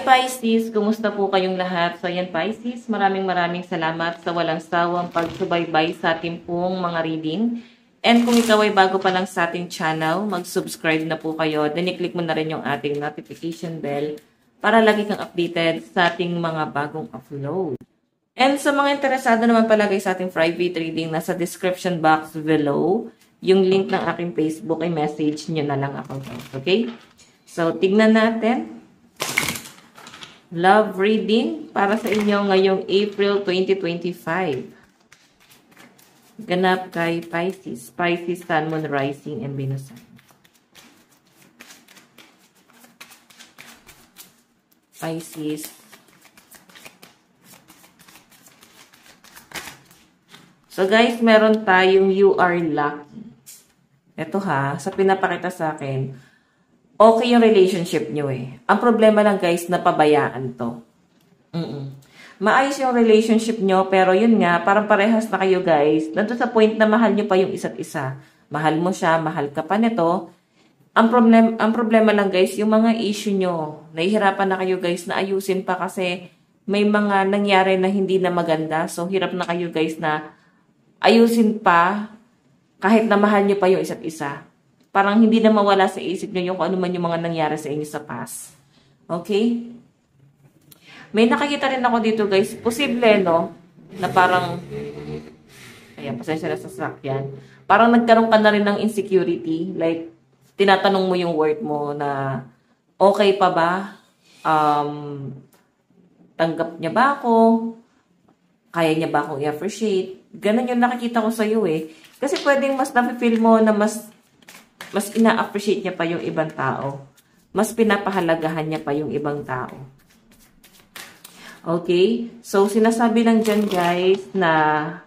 Pisces, kumusta po kayong lahat? So ayan Pisces, maraming salamat sa walang sawang pagsubaybay sa ating pong mga reading. And kung ikaw ay bago pa lang sa ating channel, mag-subscribe na po kayo. Then i-click mo na rin yung ating notification bell para lagi kang updated sa ating mga bagong upload. And sa mga interesado naman palagay sa ating private reading, nasa description box below, yung link ng aking Facebook ay message nyo na lang ako. Okay? So tignan natin. Love reading para sa inyo ngayong April 2025. Ganap kay Pisces. Pisces, Sun, Moon, Rising, and Venus. Pisces. So guys, meron tayong you are lucky. Ito ha, sa pinapakita sa akin, okay yung relationship nyo eh. Ang problema lang guys, napabayaan to. Maayos yung relationship nyo, pero yun nga, parang parehas na kayo guys. Nandun sa point na mahal nyo pa yung isa't isa. Mahal mo siya, mahal ka pa nito. Ang problema lang guys, yung mga issue nyo, nahihirapan na kayo guys na ayusin pa kasi may mga nangyari na hindi na maganda. So, hirap na kayo guys na ayusin pa kahit na mahal nyo pa yung isa't isa. Parang hindi na mawala sa isip nyo yung kung ano man yung mga nangyari sa inyo sa past. Okay? May nakikita rin ako dito guys. Posible, no? Na parang, ayan, pasensya na sa sakyan. Parang nagkaroon ka na rin ng insecurity. Like, tinatanong mo yung worth mo na, okay pa ba? Tanggap niya ba ako? Kaya niya ba akong i-appreciate? Ganun yung nakikita ko sa'yo eh. Kasi pwedeng mas nafe-feel mo na mas ina-appreciate niya pa yung ibang tao. Mas pinapahalagahan niya pa yung ibang tao. Okay? So, sinasabi lang dyan, guys, na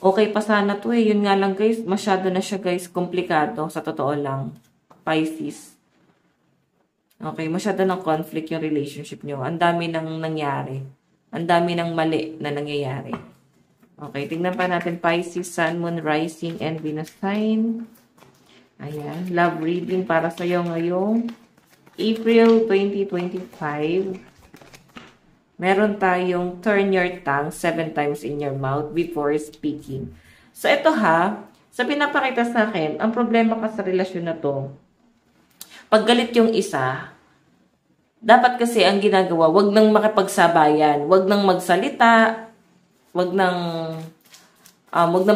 okay pa sana to eh. Yun nga lang, guys, masyado na siya, guys, komplikado. Sa totoo lang. Pisces. Okay? Masyado ng conflict yung relationship nyo. Ang dami nang nangyari. Ang dami ng mali na nangyayari. Okay, tingnan pa natin Pisces, Sun, Moon, Rising, and Venus sign. Ayan, love reading para sa iyo ngayong April 2025. Meron tayong turn your tongue 7 times in your mouth before speaking. So, ito ha, sa pinapakita sa akin, ang problema ka sa relasyon na to, pag galit yung isa, dapat kasi ang ginagawa, wag nang makipagsabayan, wag nang magsalita, wag nang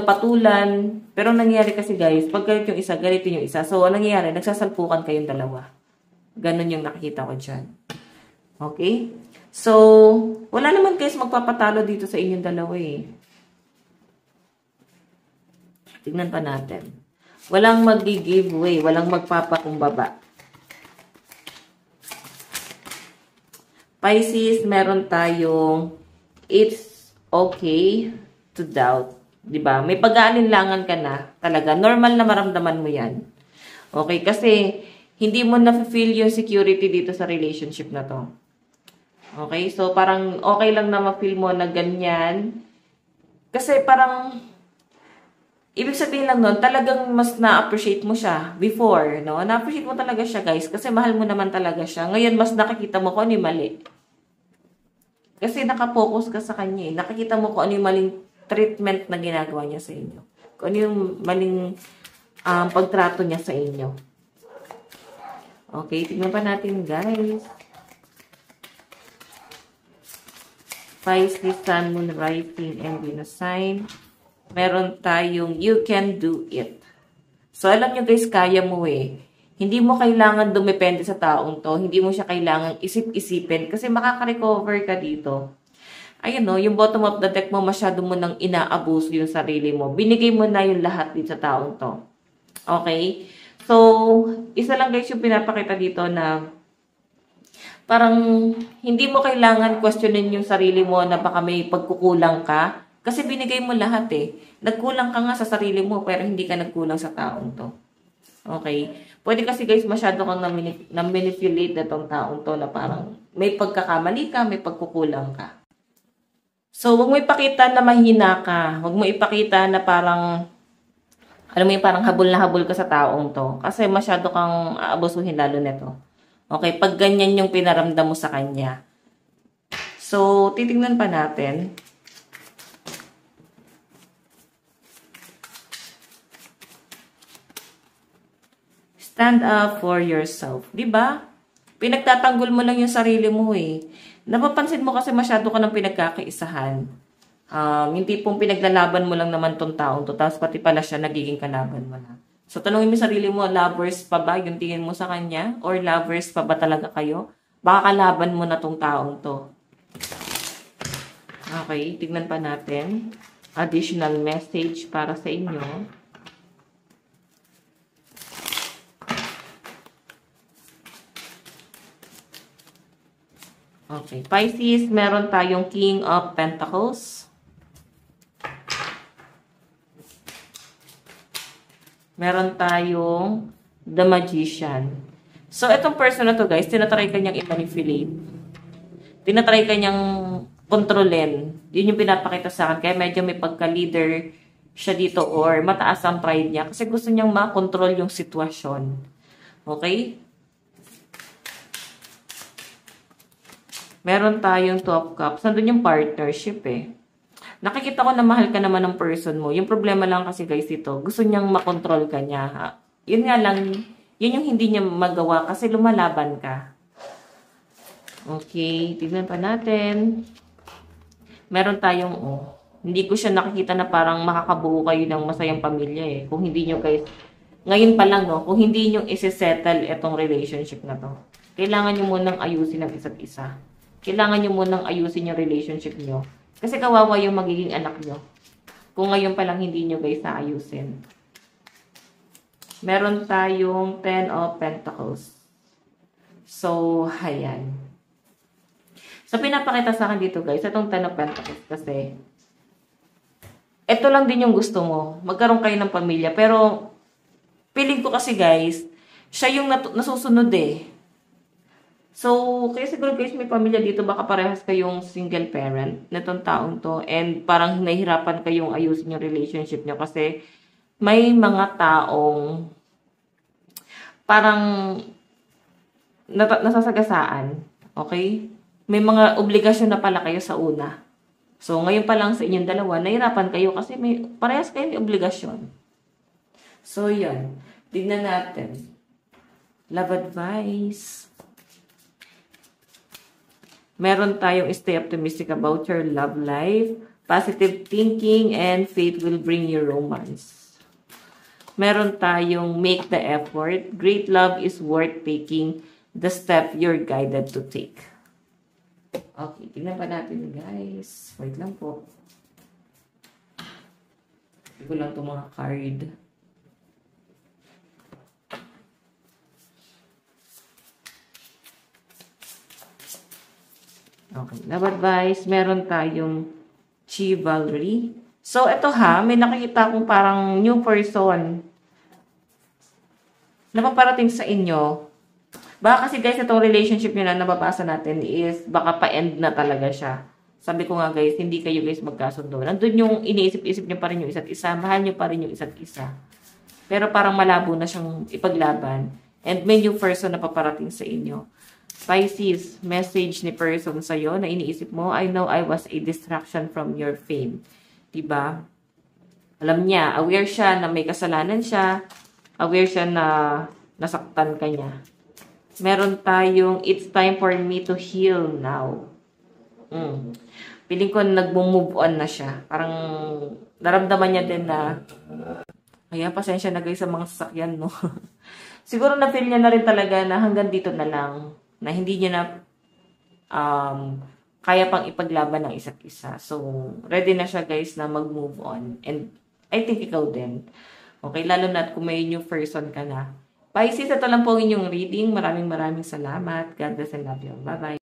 patulan. Pero nangyayari kasi guys, pag galit yung isa, galitin yung isa. So, nangyayari, nagsasalpukan kayong dalawa. Ganon yung nakikita ko dyan. Okay? So, wala naman guys magpapatalo dito sa inyong dalawa eh. Tignan pa natin. Walang mag-giveaway, walang magpapakumbaba. Pisces, meron tayong it's okay to doubt. Diba? May pag-aalinlangan ka na. Talaga. Normal na maramdaman mo yan. Okay? Kasi, hindi mo na-feel yung security dito sa relationship na to. Okay? So, parang okay lang na ma-feel mo na ganyan. Kasi parang, ibig sabihin lang nun, talagang mas na-appreciate mo siya before. No? Na-appreciate mo talaga siya, guys. Kasi mahal mo naman talaga siya. Ngayon, mas nakikita mo kung ano yung mali. Kasi nakapokus ka sa kanya eh. Nakikita mo kung ano yung maling treatment na ginagawa niya sa inyo. Kung ano yung maling pagtrato niya sa inyo. Okay, tignan pa natin guys. Pisces, Sun, Moon, Rising, and Venus sign. Meron tayong you can do it. So, alam nyo guys, kaya mo eh. Hindi mo kailangan dumepende sa taong to. Hindi mo siya kailangan isip-isipin kasi makaka-recover ka dito. Ayun no, yung bottom of the deck mo, masyado mo nang inaabuso yung sarili mo. Binigay mo na yung lahat dito sa taong to. Okay? So, isa lang guys yung pinapakita dito na parang hindi mo kailangan questionin yung sarili mo na baka may pagkukulang ka. Kasi binigay mo lahat eh. Nagkulang ka nga sa sarili mo pero hindi ka nagkulang sa taong to. Okay? Pwede kasi guys masyado kang na-manipulate na tong taong to na parang may pagkakamali ka, may pagkukulang ka. So, wag mo ipakita na mahina ka. Wag mo ipakita na parang, alam mo yung parang habol na habol ka sa taong to. Kasi masyado kang aabusuhin lalo nito. Okay, pag ganyan yung pinaramdam mo sa kanya. So, titingnan pa natin. Stand up for yourself. Diba? Pinagtatanggol mo lang yung sarili mo eh. Napapansin mo kasi masyado ka ng pinagkakaisahan. Yung tipong pinaglalaban mo lang naman tong taong to, tapos pati pala siya nagiging kalaban mo na. So, tanungin mo sarili mo, lovers pa ba yung tingin mo sa kanya? Or lovers pa ba talaga kayo? Baka kalaban mo na tong taong to. Okay, tignan pa natin. Additional message para sa inyo. Okay, Pisces, meron tayong King of Pentacles. Meron tayong The Magician. So, itong person na to guys, tinatry kanyang i-manipulate. Tinatry kanyang kontrolin. Yun yung pinapakita sa akin. Kaya medyo may pagka-leader siya dito or mataas ang pride niya. Kasi gusto niyang makontrol yung sitwasyon. Okay? Meron tayong Two of Cups. Nandun yung partnership eh. Nakikita ko na mahal ka naman ng person mo. Yung problema lang kasi guys ito, gusto niyang makontrol ka niya. Yun nga lang, yun yung hindi niya magawa kasi lumalaban ka. Okay, tignan pa natin. Meron tayong, hindi ko siya nakikita na parang makakabuo kayo ng masayang pamilya eh. Kung hindi nyo guys, ngayon pa lang no, kung hindi nyo isi-settle itong relationship na to, kailangan nyo munang ayusin ang isa't isa. Kailangan nyo munang ayusin yung relationship nyo. Kasi kawawa yung magiging anak nyo. Kung ngayon pa lang hindi nyo guys naayusin. Meron tayong Ten of Pentacles. So, ayan. So, pinapakita sa akin dito guys, itong Ten of Pentacles kasi, ito lang din yung gusto mo. Magkaroon kayo ng pamilya. Pero, feeling ko kasi guys, siya yung nasusunod eh. So, kaya siguro guys, may pamilya dito, baka parehas kayong single parent na itong taong to. And parang nahihirapan kayong ayusin yung relationship nyo kasi may mga taong parang nasasagasaan. Okay? May mga obligasyon na pala kayo sa una. So, ngayon pa lang sa inyong dalawa, nahihirapan kayo kasi may parehas kayong obligasyon. So, yun. Tignan natin. Love advice. Meron tayong stay optimistic about your love life. Positive thinking and faith will bring you romance. Meron tayong make the effort. Great love is worth taking the step you're guided to take. Okay, tingnan pa natin guys. Wait lang po. Hindi ko lang itong mga card. Okay, love advice. Meron tayong chivalry. So, ito ha, may nakikita akong parang new person na paparating sa inyo. Baka kasi guys, itong relationship nyo na nababasa natin is baka pa-end na talaga siya. Sabi ko nga guys, hindi kayo guys magkasundo. Nandun yung iniisip-isip nyo pa rin yung isa't isa. Mahal nyo pa rin yung isa't isa. Pero parang malabo na siyang ipaglaban. And may new person na paparating sa inyo. Pisces, message ni person sa'yo na iniisip mo, I know I was a distraction from your fame. Diba? Alam niya, aware siya na may kasalanan siya. Aware siya na nasaktan ka niya. Meron tayong, it's time for me to heal now. Piling ko nag-move on na siya. Parang naramdaman niya din na, kaya pasensya na guys sa mga sasakyan, no? Siguro na-feel niya na rin talaga na hanggang dito na lang. Na hindi niya na kaya pang ipaglaban ng isa't isa. So, ready na siya guys na mag-move on. And I think ikaw din. Okay, lalo na kung may new person ka na. Pisces, ito lang po ang inyong reading. Maraming salamat. God bless and love you. Bye-bye.